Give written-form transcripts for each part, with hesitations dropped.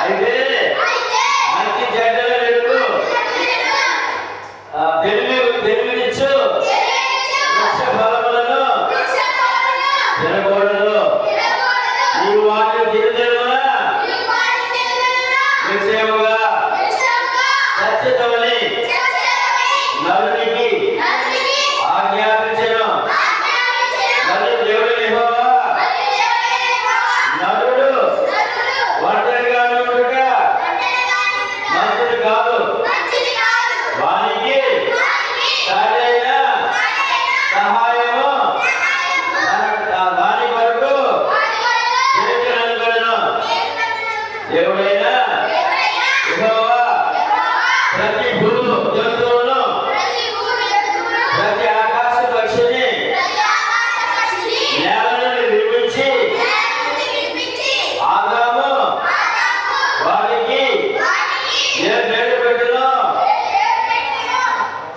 అయితే మంచి చెడ్డలు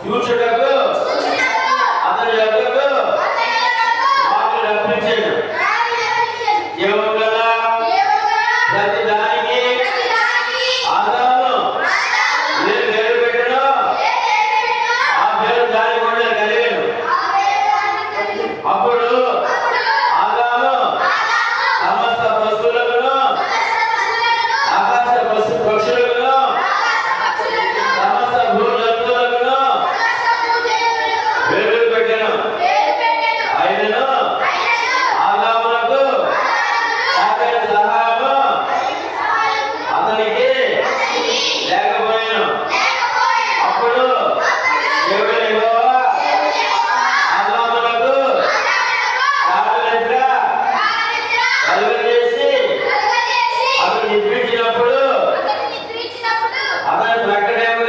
చూచుటకు అతని యొక్కకు వారిని రప్పించాడు. జీవము గల ప్రతి దానికి ఆదాము ఏ పేరు పెట్టాడో ఆ పేరు దాని కూడా కలిగాను. అప్పుడు ఆదాము సమస్త పశువులను ఆకాశ పక్షులను సమస్త భూజంతువులను పేర్లు పెట్టాను. ఆయనను ఆదామునకు సాగర సహాయము అతనికి లేకపోయాను. అప్పుడు దేవుడు యెహోవా ఆదామునకు గాఢనిద్ర కలుగజేసి అతను నిద్రించినప్పుడు అతని ప్రక్కడేమో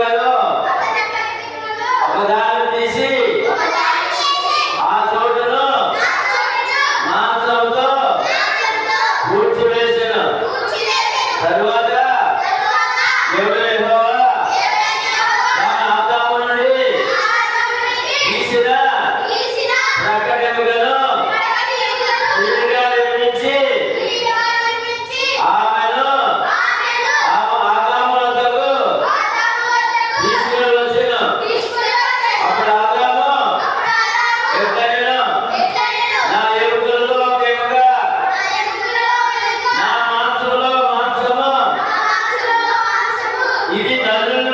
ఒకదాన్ని తీసి ఆ చోటును మాంసంతో పూడ్చివేసెను. తరువాత దేవుడు యెహోవా తాను ఆదాము నుండి తీసిన ప్రక్కడెముకను స్త్రీగా నిర్మించి ఆమెను ఆదాము వద్దకు తీసుకుని వచ్చెను. అప్పుడు ఆదాము ఎట్లనెను, నా ఎముకలలో ఒక ఎముక, నా మాంసములో మాంసము, ఇది నన్ను